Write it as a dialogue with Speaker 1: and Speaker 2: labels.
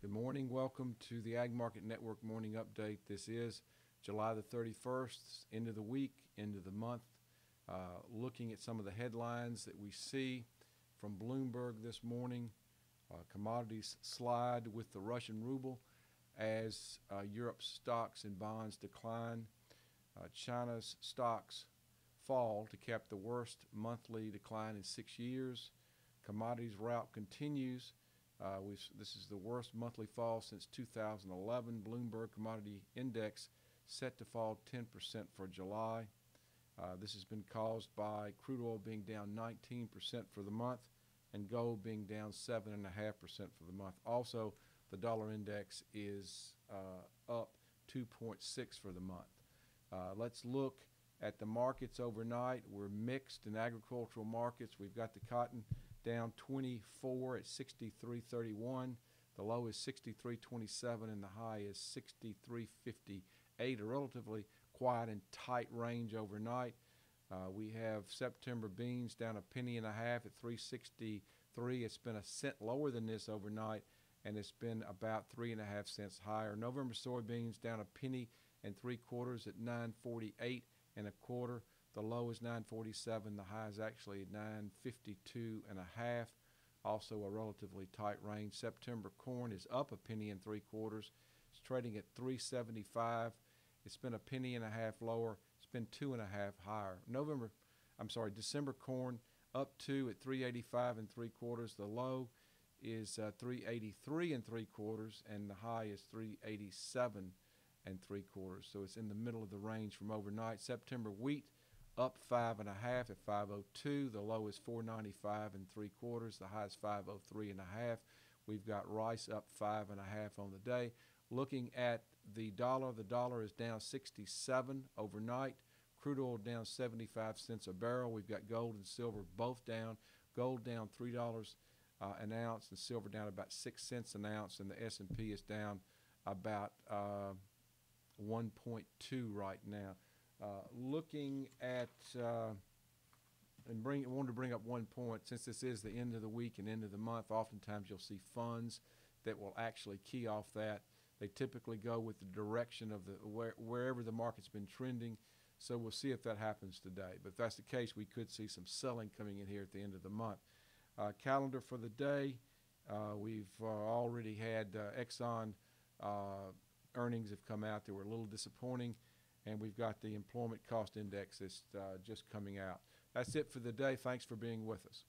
Speaker 1: Good morning. Welcome to the Ag Market Network Morning Update. This is July the 31st, end of the week, end of the month. Looking at some of the headlines that we see from Bloomberg this morning, commodities slide with the Russian ruble as Europe's stocks and bonds decline. China's stocks fall to cap the worst monthly decline in 6 years. Commodities rout continues. This is the worst monthly fall since 2011. Bloomberg Commodity Index set to fall 10% for July. This has been caused by crude oil being down 19% for the month and gold being down 7.5% for the month. Also, the dollar index is up 2.6 for the month. Let's look at the markets overnight. We're mixed in agricultural markets. We've got the cotton down 24 at 63.31. The low is 63.27 and the high is 63.58. A relatively quiet and tight range overnight. We have September beans down a penny and a half at 3.63. It's been a cent lower than this overnight, and it's been about 3.5 cents higher. November soybeans down a penny and 3/4 at 9.48 1/4. The low is 9.47. The high is actually 9.52.5. Also a relatively tight range. September corn is up a penny and 3/4. It's trading at 3.75. It's been a penny and a half lower. It's been 2.5 higher. December corn up 2 at 3.85 3/4. The low is 3.83 3/4, and the high is 3.87 3/4. So it's in the middle of the range from overnight. September wheat up 5.5 at 5.02. The low is 4.95 3/4. The high is 5.03.5. We've got rice up 5.5 on the day. Looking at the dollar is down 67 overnight. Crude oil down 75 cents a barrel. We've got gold and silver both down. Gold down $3 an ounce, and silver down about 6 cents an ounce. And the S&P is down about 1.2 right now. Looking at wanted to bring up one point. Since this is the end of the week and end of the month, oftentimes you'll see funds that will actually key off that. They typically go with the direction of wherever the market's been trending. So we'll see if that happens today. But if that's the case, we could see some selling coming in here at the end of the month. Calendar for the day. We've already had Exxon earnings have come out. They were a little disappointing. And we've got the employment cost index that's just coming out. That's it for the day. Thanks for being with us.